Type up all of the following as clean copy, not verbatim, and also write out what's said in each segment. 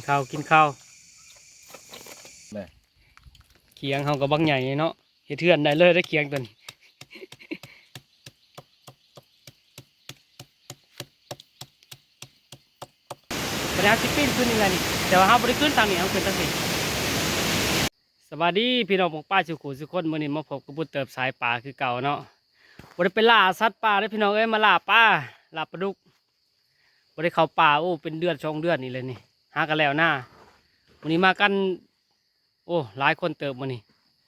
ข้าวเคียงเขากับบังใหญ่เนาะเฮ็ดเทือนได้เลยได้เคียงตัวนี้ปัญหาสิปิ้นขึ้นยังไงนี่แต่ว่าเขาบริขึ้นทางนี้เขาขึ้นทางนี้สวัสดีพี่น้องของป้าสุขุสุขคนมื้อนี้มาพบกับบุญเติบสายป่าคือเก่าเนาะบ่ได้ไปล่าสัตว์ป่าได้พี่น้องเอ้ยมาล่าปลาปลาดุกบ่ได้เข้าป่าโอ้เป็นเดือน2 เดือนนี่เลยนี่หากันแล้วหน้าวันนี้มากันโอ้หลายคนเติบมื้อนี้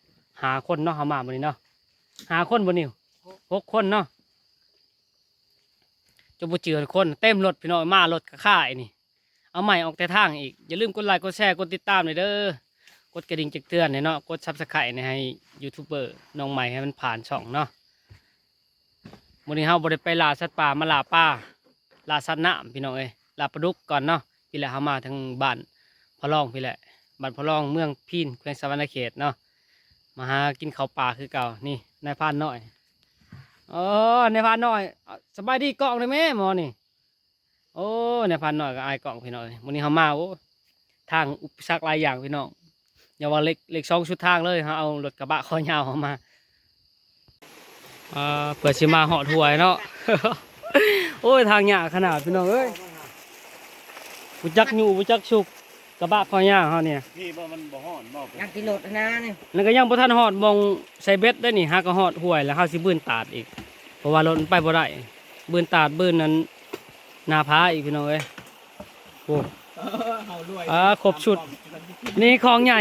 5 คนเนาะเขามามื้อนี้เนาะ5 คนบ่นิว6 คนเนาะจะบ่เจือคนเต็มรถพี่น้องมารถค่ายนี่เอาใหม่ออกแต่ทางอีกอย่าลืมกดไลค์กดแชร์กดติดตามหน่อยเด้อกดกระดิ่งแจ้งเตือนเนาะกดซับสไครต์ให้ยูทูบเบอร์น้องใหม่ให้มันผ่านช่องเนาะวันนี้เฮาบ่ได้ไปล่าสัตว์ป่ามาล่าปลาล่าสัตว์น้ำพี่น้องเอ้ยล่าปลาดุกก่อนเนาะพี่แหละเฮามาทางบ้านพะลองพี่แหละบ้านพะลองเมืองพีนแขวงสะหวรรณเขตเนาะมาหากินข้าวปลาคือเก่านี่นายพรานน้อยนายพรานน้อยสบายดีกล้องเลยแม่หมอนี่โอ้นายพรานน้อยก็อายกล้องพี่น้องวันนี้เฮามาโอ้ทางอุปสรรคหลายอย่างพี่น้องอย่าว่าเล็ก2 ชุดทางเลยเฮาเอารถกระบะคอยาวมาเปิดชิมาเหาะถวยเนาะ โอ้ยทางหยาขนาดพี่น้องเอ้ยบุจักอยู่บุจักชุกกระบะคอยาวเฮาเนี่ยพี่บ่มันบ่ฮ้อนบ่ยังกิโลดนะนี่แล้วก็ยังบ่ทันฮอดมองใส่เบ็ดได้นี่หาก็ฮอดห้วยแล้วเฮาสิบื้นตาดอีกเพราะว่ารถมันไปบ่ได้บื้นตาดบื้นนั้นหน้าผาอีกพี่น้องเอ้ยโอ้ครบชุดนี่ของใหญ่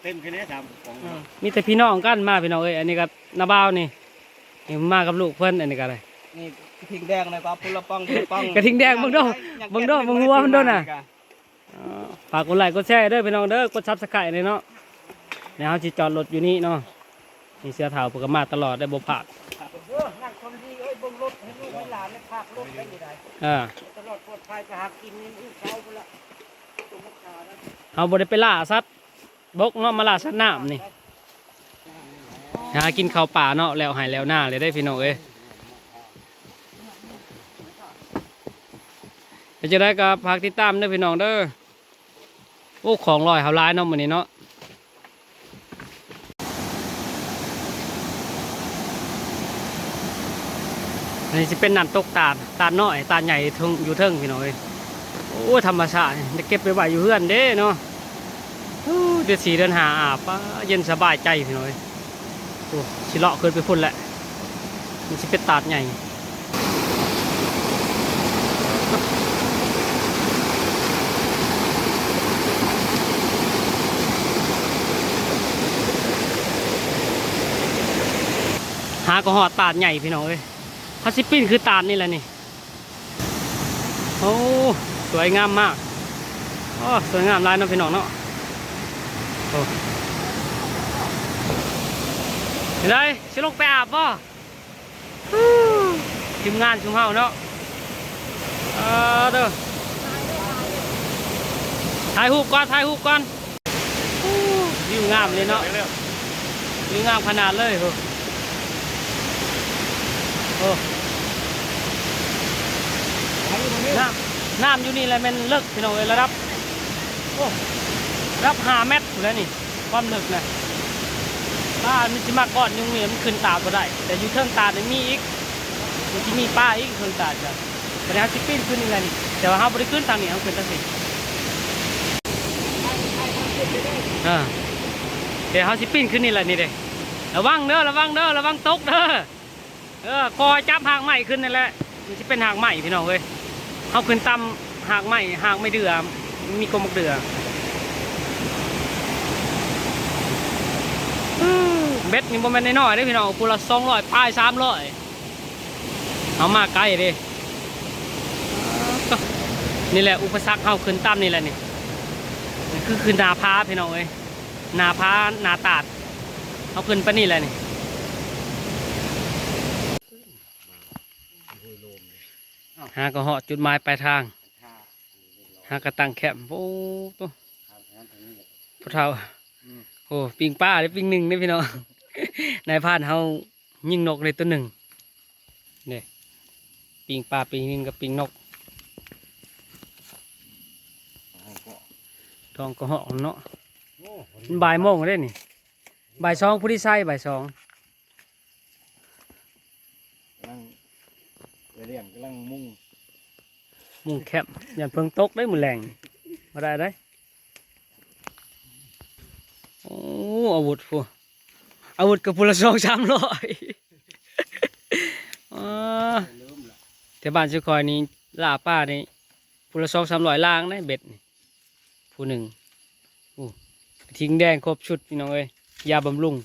เต็มแค่นี้ครับของมีแต่พี่น้องกันมาพี่น้องเอ้ยอันนี้ก็น้าบ่าวนี่มากับลูกเพิ่นอันนี้ก็อะไรนี่กระทิงแดงเลยครับพุละป้องกระทิงแดงมึงดูมึงหัวมันดูน่ะฝากกดไลค์กดแชร์เด้อพี่น้องเด้อกดซับสไครต์เลยเนาะแล้วเฮาสิจอดรถอยู่นี่เนาะนี่เสื้อเฒ่าเพิ่นก็มาตลอดได้บ่พลาดนั่งคนดีเอ้ยเบิ่งรถให้ลูกให้หลานให้พากรถได้อยู่ได้ตลอดปลอดภัยไปหากินนี่อื้อเช้าพุ่นละเฮาบ่ได้ไปล่าสัตว์บกเนาะมาล่าสัตว์น้ำนี่หากินข้าวป่าเนาะแล้วหายแล้วหน้าเลยได้พี่น้องเอ้ยจะได้กับฝากติดตามเด้อพี่น้องเด้อโอ้ของลอยเฮาร้ายเนาะมื้อนี้เนาะอันนี้สิเป็นน้ำตกตาดน้อยตาดใหญ่ทึงอยู่เทิงพี่น้องเอ้ยโอ้ธรรมชาติจะเก็บไปไว้อยู่เฮือนเด้เนาะเดือน4 เดือน 5อาบเย็นสบายใจพี่น้อยโอ้ชิเลาะขึ้นไปพุ่นแหละมันจะเป็นตาดใหญ่หาก็หอดตาดใหญ่พี่น้องเอ้ยฮัสซิปิ้นคือตาดนี่แหละนี่โอ้สวยงามมากอ๋อสวยงามหลายเนาะพี่น้องเนาะเห็นไหมสิลงไปอาบป่ะทีมงานชุมเฮาเนาะเด้อถ่ายรูปก่อนวิวงามเลยเนาะวิวงามขนาดเลยโอ้น้ำอยู่นี่แหละมันเลิกพี่น้องเลยระดับโอ้รับ5 เมตรอยู่แล้วนี่ความลึกนะป้ามันจะมาก่อนยุงเนี่ยมันขึ้นตาก็ได้แต่อยู่เทิงตาเนี่ยมีอีกมันจะมีป้าอีกเทิงตาจ้ะแต่เขาจะปีนขึ้นยังไงนี่แต่ว่าเขาบริขึ้นทางนี้เขาขึ้นทางนี้เดี๋ยวเขาจะปีนขึ้นนี่แหละนี่เด้ระวังเด้อระวังตกเด้อคอยจับหางใหม่ขึ้นนั่นแหละมันจะเป็นหางใหม่พี่น้องเว้ยเขาขึ้นต่ำหางใหม่หางไม่เดือมีกลมเดือเบ็ดนี่บ่แม่นน้อยๆเด้พี่น้องกูละ200ปลาย300เอามาไกลดินี่แหละอุปสรรคเฮาขึ้นต่ำนี่แหละนี่คือนาพาพี่น้องเอ้ยนาพานาตาดเฮาขึ้นไปนี่แหละนี่หาก็เหาะจุดหมายปลายทางหากระตั้งแคมป์โอ้ตัวพวกเราโอ้ปิงป้าได้ปิง1ได้พี่น้องนายพรานเฮายิงนกเลยตัว1เนี่ยปิงปลาปิง1กับปิงนก องก็ห้องเนาะ โอ้ มันบ่ายโมงได้นี่บ่ายสองผู้ที่ใส่บ่ายสอง กำลังเลี้ยงกำลังมุ่ง มุงแคบยันเพิ่งตกได้มือแรงมาได้ได้โอ้อาวุธฟูอาวุธกับพล200-300อ่าแต่บ้านสุคอยนี่ล่าป้านี่พล200-300ล่างนะเบ็ดนี่ผู้หนึ่งอู้ทิ้งแดงครบชุดพี่น้องเอ้ยยาบำรุง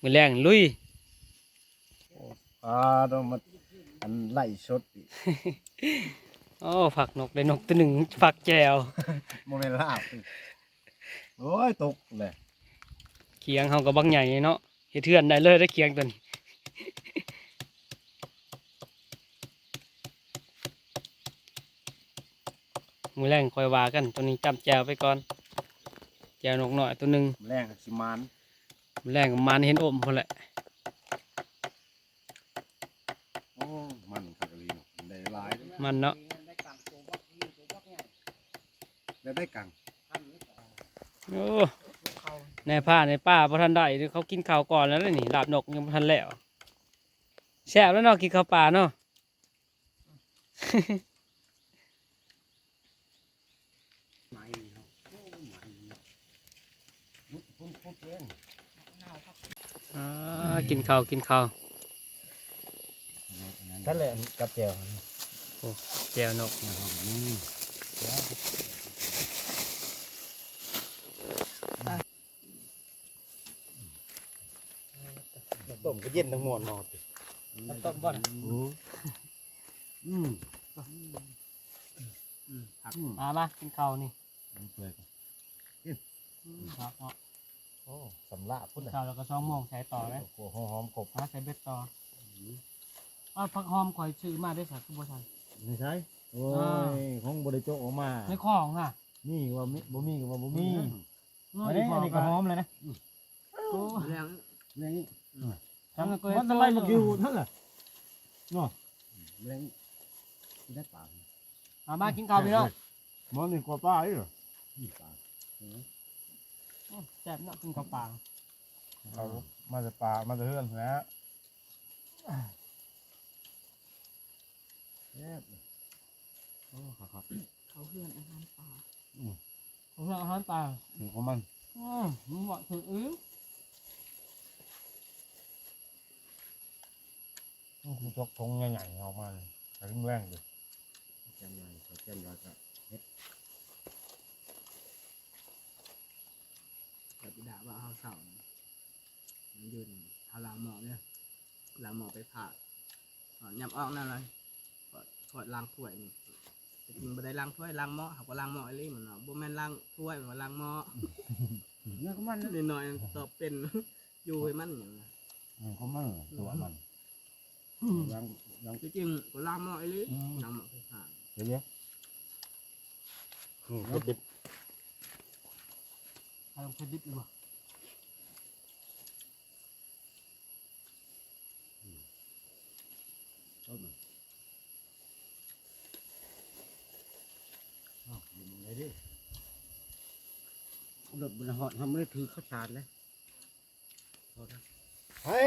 มือแรงลุย ต้องมาอันไล่ชดอีก โอ้ฝักนกได้นกตัวหนึ่งฝักแจว โมเมนต์ลาบอีกโอ้ยตกเลย เคียงเขาก็บักใหญ่เนาะเฮ็ดเทือนได้เลยได้เคียงตัวนี้มือแรงคอยว่ากันตัวนี้จำแจวไปก่อนแจวนกหน่อยตัวหนึ่ง แรงกับชิมาน มือแรงกับมันเห็นอมคนแหละ โอ้มันขักลีเนาะได้หลาย มันเนาะ ได้กลางตัวบักยี่ตัวบักใหญ่ ได้กัง พันนี่ต่อ โอ้ เขา ในผ้าในป้าพอทันได้เดี๋ยวเขากินข้าวก่อนแล้วนี่ลาบนกยังบ่ทันแล้วแซ่บแล้วเนาะกินข้าวปลาเนาะ ไหนเนาะโอ้ไหนเนาะมุดพุ่งเล่น หนาวครับ กินข้าวกินข้าว ท่านเลยกับแจว แจวนก ต้มก็เย็นทั้งมวลเนาะ ต้มบ่อน อืม มากินข้าวนี่ เปื่อย ครับเนาะ โอ้สำลัก กิ พุ่ น น ข้าวแล้วก็2 โมงใช้ต่อเลย โอ้โหหอมขบ ใช้เบ็ดต่อผักหอมคอยซื้อมาได้สักทุกบัวชัน ไม่ใช่โอ้ยของบริโภคออกมา ในคลองค่ะ นี่ว่าบ่มีก็ว่าบ่มี น้อ อั ย นนี้ พ อันนี้ก็หอมเลยนะ โอ้ แรง แรงนี่ ทั้งก็ มันอะไรมาอยู่นั่นแหละเนาะแรงที่ได้ปาก มากินข้าวพี่น้อง มันนี่กว่าป้าอีกเหรอปาก แซ่บเนาะกินข้าวปลา เขามาจะปลามาจะเฮือนแล้วแซ่บโอ้ครับ เขาเฮือนอาหารป่า เรื่องอาหารปลา ถือของมัน มึงบอกถึงอื้อ คือจกทงใหญ่ๆออกมาเลยแต่แรงเลยแกมใหญ่แกมใหญ่ก็ แต่บิดาว่าเขาเสามันยืนเขาล้างหมอเนี่ยล้างหมอไปผ่ายับออกนั่นเลยถอดล้างถ้วยนี่แต่จริงไม่ได้ล้างถ้วยล้างหม้อเขาก็ล้างหม้อไอ้ลี่มันเนาะบ่แม่นล้างถ้วยมันล้างหม้อ เนี่ยของมัน นิดหน่อยตอบเป็น อยู่ให้มันอย่างนี้ ของมันตัวมันยังยัง จริงๆก็ล้างหม้อไอ้ลี่ล้างหม้อไปผ่า เดี๋ยวนี้ดิบ เอาลงไปดิบดีกว่า ต้มอ้าวมันอะไรดิรถบนหอดทำไม่ถือข้าวสารเลยเฮ้ย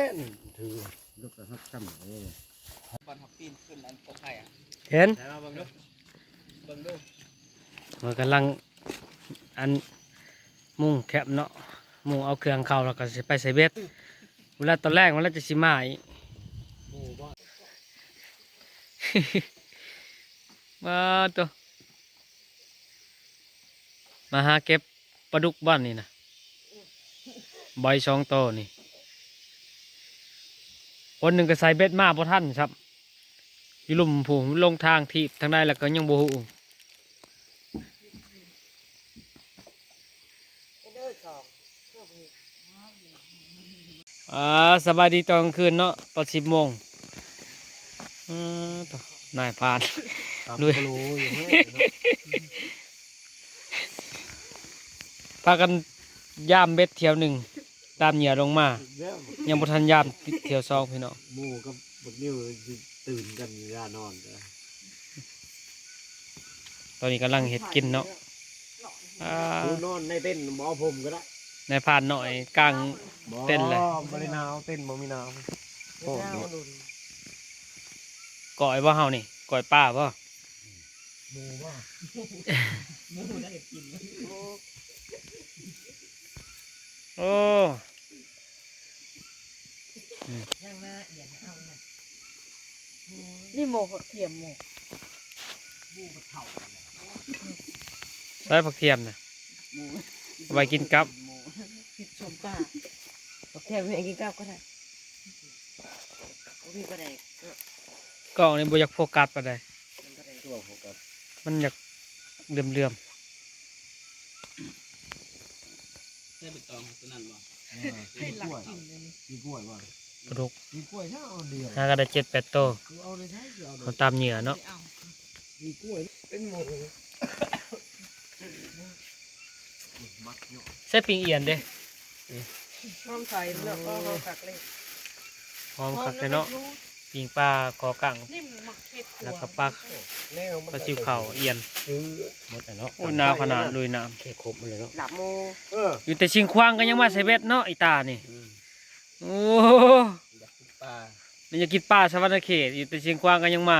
ถือรถกระหักจำเลย บอลทับปีนขึ้นอันปกไข่อ่ะ เห็น ไหนมาเบิ่งดูเบิ่งดู มันกำลังอันมุ่งแคบเนาะมุ่งเอาเครื่องเข้าแล้วก็สิไปใส่เบ็ดเวลาตอนแรกมันจะสิมาอีก มาตัวมาหาเก็บปลาดุกบ้านนี่นะใบ2 โตนี่คนหนึ่งก็ใส่เบ็ดมาพอท่านครับอยู่หลุมผูลงทางที่ทางใดแล้วก็ยังบ่ฮู้สบายดีตอนกลางคืนเนาะตอน10 โมงตัวนายพราน ลุย พากันย่ามเบ็ดเที่ยวหนึ่งตามเหยื่อลงมา ยังบ่ทันย่ามเที่ยว2พี่น้อง หมูกับบักนิ้วตื่นกันย่านอน ตอนนี้กำลังเฮ็ดกินเนาะ กูนอนในเต้นหมอผมก็ได้ ในผ่านหน่อยกลาง เต้นเลย บ่ได้หนาวเต้นบ่มีหนาวโอ้โห ก่อยบ่เฮานี่ก่อยป้าบ่ หมูว่า หมูได้กิน โอ้ ย่างหน้าอย่าเอานะ นี่หมกเทียมหมก บูกระเถ่า ใส่ผักเทียมน่ะ หมู เอาไว้กินกับ หมูผิดชมป้าหมกเทียมไม่กินกับก็ได้โอ้พี่ก็ได้ก็ กล้องนี่บ่อยากโฟกัสปานใด มันก็ได้ ตัวผมกับ มันอยากเหลื่อม ใช่เป็นตองตัวนั้นบ่ ให้หลักกินเลย มีกล้วยบ่ ๆปลาดุก มีกล้วยถ้าเอาเดียว หาก็ได้7-8โตว คือเอาเลยใช่คือเอาเล เขา ย ตามเหยื่อเนาะ ไม่เอา มีกล้วยเป็นหมูมักเนาะ ใส่ปิงเอียนเด้ พร้อมใส่แล้วก็เราตักเลย หอมคักเลยเนาะปิงปลาคอกัง นี่มันหมักเค็ด แล้วก็ปลา แนวมัน ปลาซิวขาวเอียน คือหมดแล้วเนาะ โอ้หนาวขนาดลุยน้ำ แค่ครบมันเลยเนาะ หลับโม เออ อยู่แต่ชิงควางก็ยังมาใส่เบ็ดเนาะไอตานี่โอ้ อยากกินปลา มันอยากกินปลาสวรรค์เขตอยู่แต่ชิงควางก็ยังมา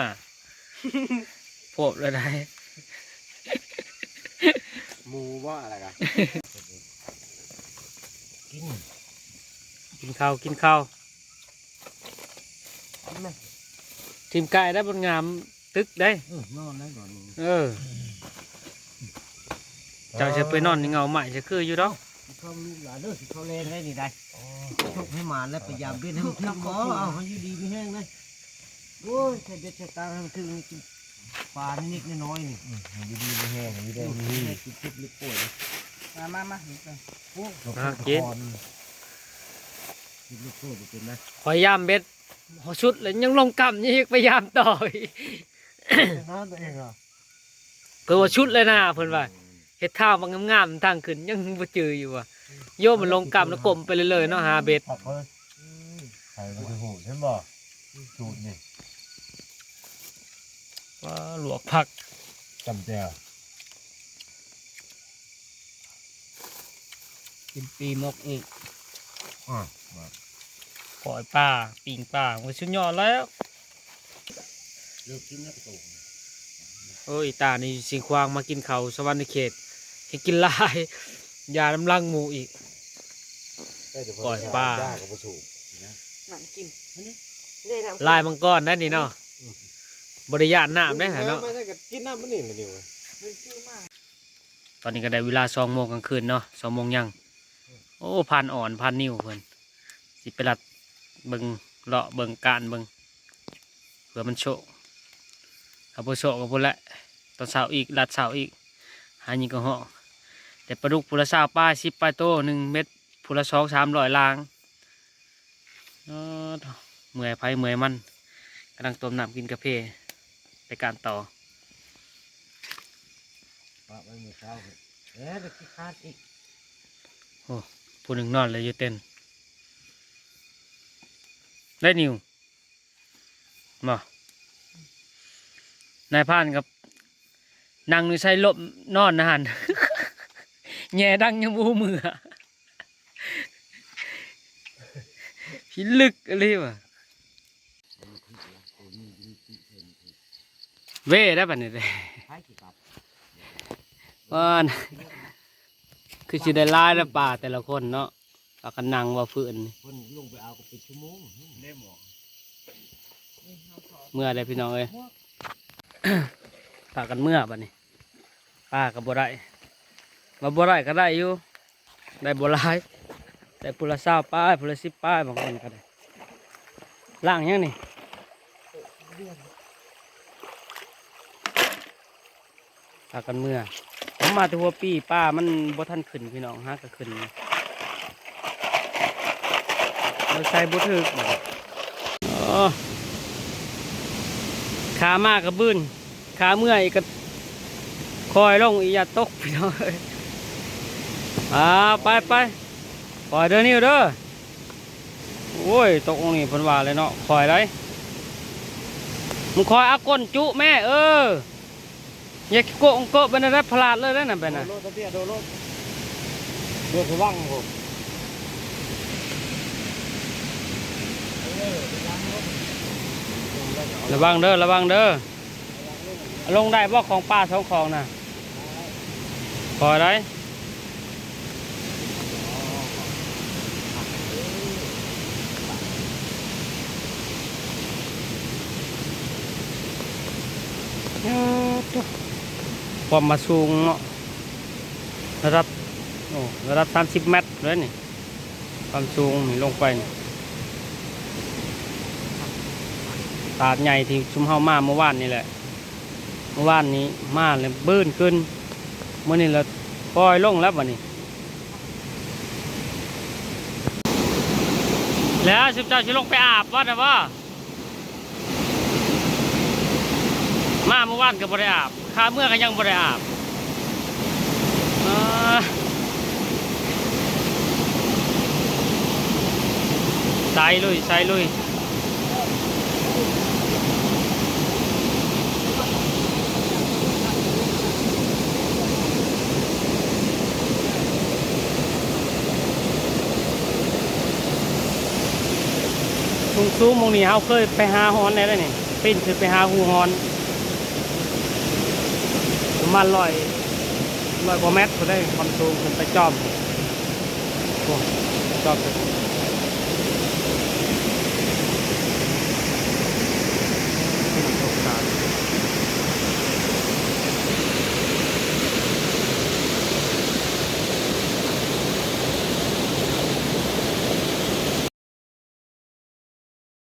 โผล่เลยได้ หมูว่าอะไรกันกิน กินข้าวกินข้าวทีมไก่ได้บนงามตึกได้ นอนได้ก่อน เออเจ้าจะไปนอนในเงาใหม่จะคืออยู่ดอก เข้าลูกหลานเด้อสิเข้าแรงได้นี่ได้ชกให้มาแล้วพยายามเบี้ยให้มันถึงหมอเอาให้อยู่ดีไม่แห้งนะโอ้ยใช้เบ็ดใช้ตาให้มันถึงกินปลานิดๆน้อยๆนี่อยู่ดีไม่แห้งอยู่ได้มีกินเจ็บลึกป่วย มาหนึ่งเลย โอ้เรากินกินลึกป่วยเป็นนะ พยายามเบ็ดพอชุดเลยยังลงกำยังพยายามต่อย น้าตัวเองอ่ะ เพิ่นว่าชุดเลยนะเพิ่นว่าเฮ็ดท่ามันงามๆทางขึ้นยังบ่เจออยู่ว่ะโยมมันลงกำแล้วกลมไปเรื่อยๆเนาะหาเบ็ด ผักเลยใส่มันจะหูใช่ไหมสูตรนี่ ว่าหลวกผัก จำแจว กินปีมกอีก อ่ะ ปล่อยปลาปิงปลามันสุดยอดแล้ว เลือกกินแล้วตู โอ้ยตานี่สิงควางมากินเขาวสวรรค์เขตให้กินหลายยาน้ำลังหมูอีก ปล่อยปลา กับปลาสูบ หนังกินนี่น้ำ ลายมังกรนั่นนี่เนาะบริยานน้ำได้เหรอเนาะ ไม่ใช่กับกินน้ำมันนี่มันนี่วะ มันชื่อมาก ตอนนี้ก็ได้เวลา2 โมงกลางคืนเนาะ2 โมงยังโอ้พันอ่อนพันนิ้วเพิ่นสิไปรัดเบิงเลาะเบิงการเบิงเผื่อมันโชคเอาไปโชคกับพุ่นแหละตอนเช้าอีกรัดเช้าอีกหายิงกระเหาะแต่ปลาดุกพุละ20 ปลา10 ปลาโต1 เม็ดพุละ200-300 ลางเนาะเมื่อยไผเมื่อยมันกำลังต้มน้ำกินกาแฟในการต่อ ปลาไม่มีข้าวเอ๊ะตะกี้ขาดอีก ผู้หนึ่งนอนเลยอยู่เต้นได้นิวมานายพรานกับนางนี่ใช้ลบนอนนะฮัน แง่ดังยังบูมือพิลึกอะไรวะเว่ได้ปะเนี่ย ใช่กี่ตับ ว่านคือสิได้ลายแล้วป่าแต่ละคนเนาะปากันนังว่าฝืน คนลงไปเอาก็เป็นชั่วโมงได้หมด เมื่อได้พี่น้องเอ้ย ปากันเมื่อบัดนี้ป้ากับบัได้มาบัได้ก็ได้อยู่ได้บัหลายแต่พุละ20 ป้ายพุละ10 ป้ายบางคนก็ได้ล่างยังนี่ปากันเมื่อผมมาที่หัวปีป้ามันบ่ทันขึ้นพี่น้องฮะก็ขึ้นเราใส่บุถึกบัดนี้อ๋อขามากกับบื้นขาเมื่อยก็คอยลงอีอย่าตกพี่น้องเอ้ยไปคอยเด้อนิ้วเด้อโอ้ยตกลงนี่เพิ่นว่าเลยเนาะคอยได้มึงคอยเอาก้นจุแม่ อย่าโกะองโกะเป็นอะไรพลาดเลยนะเป็นน่ะ โดนตะเตี้ยโดนรถเดือดว่างผม ระวังเด้อระวังเด้อลงได้บ่ของป้าสองของน่ะพอได้ความมาสูงเนาะระดับระดับ30 เมตรเลยนี่ความสูงนี่ลงไปนี่ตาดใหญ่ที่ชุมเฮามาเมื่อวานนี่แหละเมื่อวานนี้มาเลยเบิ้นขึ้นเมื่อนี้เราปล่อยลงแล้ววันนี้แล้วสิบเจ้าสิลงไปอาบวะนะว่ามาเมื่อวานก็บ่ได้อาบข้าเมื่อก็ยังบ่ได้อาบใส่ลุยใส่ลุยสูงๆมองนี่เขาเคยไปหาฮอนได้แล้วนี่ปีนคือไปหาหูฮอนประมาณ100 กว่าเมตรก็ได้ความสูงขึ้นไปจอมโอ้จอม